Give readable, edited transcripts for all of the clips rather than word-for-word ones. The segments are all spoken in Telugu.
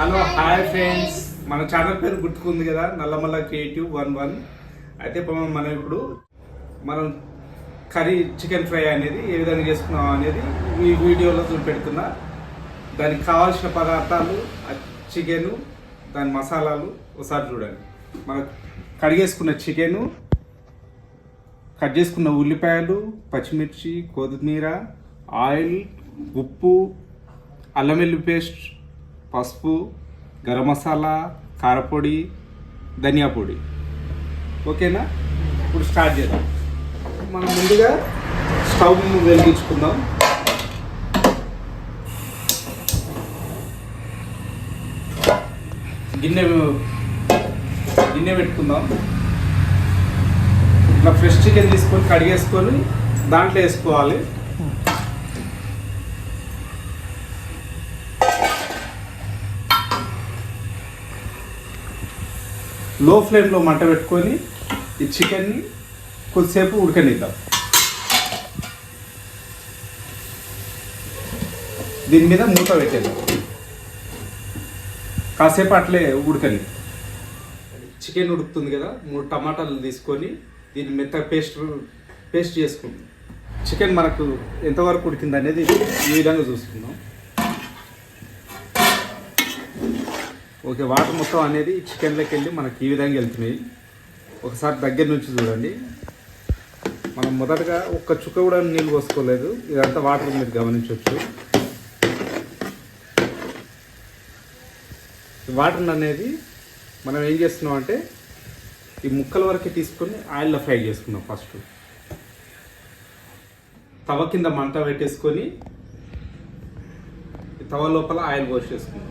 హలో హాయ్ ఫ్రెండ్స్, మన ఛానల్ పేరు గుర్తుకుంది కదా, నల్లమల్ల క్రియేటివ్ 11. అయితే మనం కర్రీ చికెన్ ఫ్రై అనేది ఏ విధంగా చేసుకున్నాం అనేది ఈ వీడియోలో చూపెడుతున్నా. దానికి కావాల్సిన పదార్థాలు, చికెను, దాని మసాలాలు ఒకసారి చూడండి. మనం కడిగేసుకున్న చికెను, కట్ చేసుకున్న ఉల్లిపాయలు, పచ్చిమిర్చి, కొత్తిమీర, ఆయిల్, ఉప్పు, అల్లం వెల్లుల్లి పేస్ట్, పసుపు, గరం మసాలా, కారపొడి, ధనియా పొడి. ఓకేనా? ఇప్పుడు స్టార్ట్ చేద్దాం. మనం ముందుగా స్టవ్ వెలిగించుకుందాం. గిన్నె పెట్టుకుందాం. ఇట్లా ఫ్రెష్ చికెన్ తీసుకొని కడిగేసుకొని దాంట్లో వేసుకోవాలి. లో ఫ్లేమ్లో మంట పెట్టుకొని ఈ చికెన్ని కొద్దిసేపు ఉడకనిద్దాం. దీని మీద మూత పెట్టేద్దాం. కాసేపు అట్లే ఉడకని. చికెన్ ఉడుకుతుంది కదా, 3 టమాటాలు తీసుకొని దీన్ని మెత్తగా పేస్ట్ చేసుకుందాం. చికెన్ మనకు ఎంతవరకు ఉడికింది అనేది ఈ విధంగా చూసుకుందాం. ఓకే, వాటర్ మొత్తం అనేది చికెన్లోకి వెళ్ళి మనకి ఈ విధంగా వెళ్తున్నాయి. ఒకసారి దగ్గర నుంచి చూడండి. మనం మొదటగా ఒక్క చుక్క కూడా నీళ్ళు పోసుకోలేదు. ఇదంతా వాటర్ మీరు గమనించవచ్చు. ఈ వాటర్ అనేది మనం ఏం చేస్తున్నాం అంటే ఈ ముక్కల వరకు తీసుకొని ఆయిల్లో ఫ్రై చేసుకున్నాం. ఫస్ట్ తవ కింద మంట పెట్టేసుకొని తవ లోపల ఆయిల్ పోసేసుకున్నాం.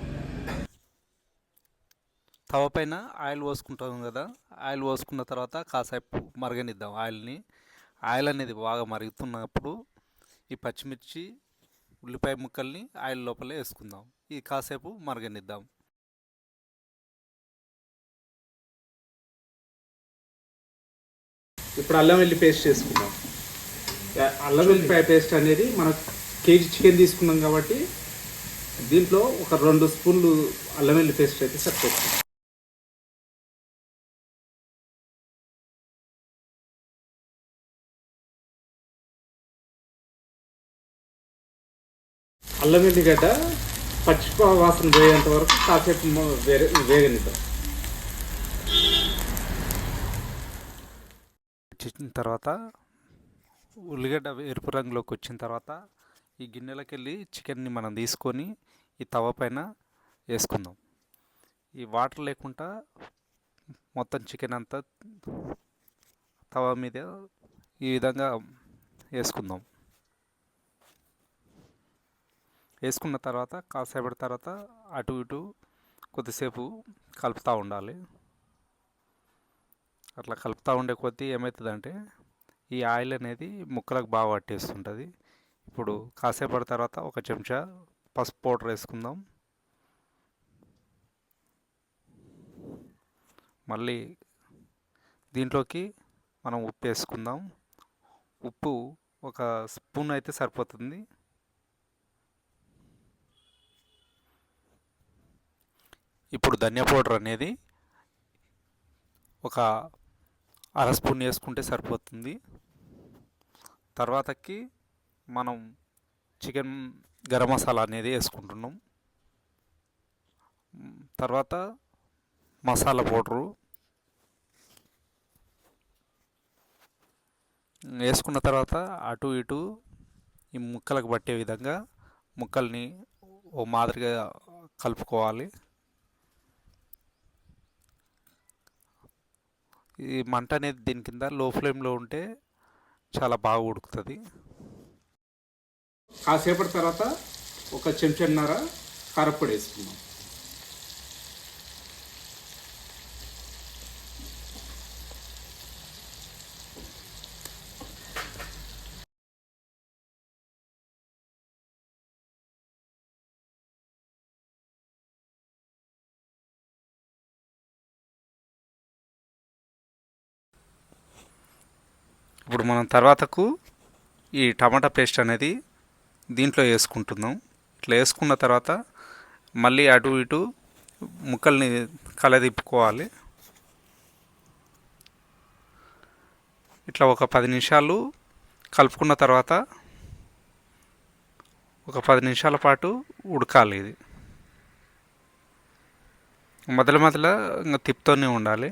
తవ పైన ఆయిల్ పోసుకుంటాం కదా, ఆయిల్ పోసుకున్న తర్వాత కాసేపు మరగనిద్దాం ఆయిల్ని. ఆయిల్ అనేది బాగా మరుగుతున్నప్పుడు ఈ పచ్చిమిర్చి, ఉల్లిపాయ ముక్కల్ని ఆయిల్ లోపలే వేసుకుందాం. ఈ కాసేపు మరగనిద్దాం. ఇప్పుడు అల్లం వెల్లి పేస్ట్ చేసుకుందాం. అల్లం వెల్లిపాయ పేస్ట్ అనేది మనం కేజీ చికెన్ తీసుకున్నాం కాబట్టి దీంట్లో ఒక 2 స్పూన్లు అల్లం వెల్లి పేస్ట్ అయితే సరిపోతుంది. అల్లం వెల్లిగడ్డ పచ్చి వాసన పోయేంత వరకు కాసేపు వేగనిద్దాం. వచ్చిన తర్వాత ఉల్లిగడ్డ ఎరుపు రంగులోకి వచ్చిన తర్వాత ఈ గిన్నెలోకి వెళ్ళి చికెన్ని మనం తీసుకొని ఈ తవ పైన వేసుకుందాం. ఈ వాటర్ లేకుండా మొత్తం చికెన్ అంతా తవ మీద ఈ విధంగా వేసుకుందాం. వేసుకున్న తర్వాత కాసేపటి తర్వాత అటు ఇటు కొద్దిసేపు కలుపుతూ ఉండాలి. అట్లా కలుపుతూ ఉండే కొద్దీ ఏమవుతుందంటే ఈ ఆయిల్ అనేది ముక్కలకు బాగా పట్టేస్తుంటుంది. ఇప్పుడు కాసేపటి తర్వాత ఒక చెంచా పసుపు పౌడర్ వేసుకుందాం. మళ్ళీ దీంట్లోకి మనం ఉప్పు వేసుకుందాం. ఉప్పు ఒక స్పూన్ అయితే సరిపోతుంది. ఇప్పుడు ధనియా పౌడర్ అనేది ఒక అర స్పూన్ వేసుకుంటే సరిపోతుంది. తర్వాతకి మనం చికెన్ గరం మసాలా అనేది వేసుకుంటున్నాం. తర్వాత మసాలా పౌడరు వేసుకున్న తర్వాత అటు ఇటు ఈ ముక్కలకు పట్టే విధంగా ముక్కల్ని ఓ మాదిరిగా కలుపుకోవాలి. ఈ మంట అనేది దీని కింద లో ఫ్లేమ్లో ఉంటే చాలా బాగా ఉడుకుతుంది. కాసేపటి తర్వాత ఒక చెంచాన్నర కారపొడి వేసుకుందాం. ఇప్పుడు మనం తర్వాతకు ఈ టమాటా పేస్ట్ అనేది దీంట్లో వేసుకుంటున్నాం. ఇట్లా వేసుకున్న తర్వాత మళ్ళీ అటు ఇటు ముక్కల్ని కలదిప్పుకోవాలి. ఇట్లా ఒక 10 నిమిషాలు కలుపుకున్న తర్వాత ఒక 10 నిమిషాల పాటు ఉడకాలి. ఇది మొదలు ఇంకా తిప్పుతూనే ఉండాలి.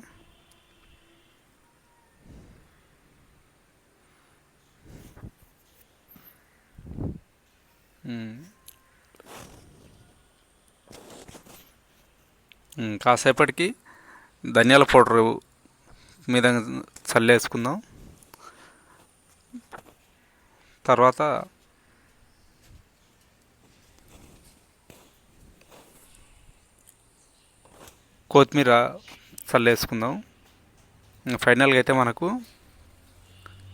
కాసేపటికి ధనియాల పౌడరు మీద చల్లేసుకుందాం. తర్వాత కొత్తిమీర చల్లేసుకుందాం. ఫైనల్గా అయితే మనకు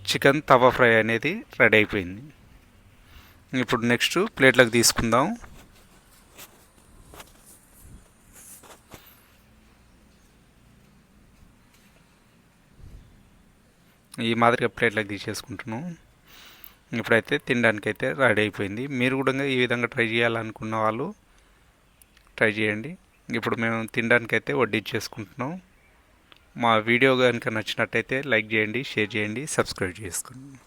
చికెన్ తవా ఫ్రై అనేది రెడీ అయిపోయింది. ఇప్పుడు నెక్స్ట్ ప్లేట్లోకి తీసుకుందాం. ఈ మాదిరిగా ప్లేట్లోకి తీసేసుకుంటున్నాం. ఇప్పుడైతే తినడానికి అయితే రెడీ అయిపోయింది. మీరు కూడా ఈ విధంగా ట్రై చేయాలనుకున్న వాళ్ళు ట్రై చేయండి. ఇప్పుడు మేము తినడానికి అయితే వడ్డించేసుకుంటున్నాం. మా వీడియో కనుక నచ్చినట్టయితే లైక్ చేయండి, షేర్ చేయండి, సబ్స్క్రైబ్ చేసుకోండి.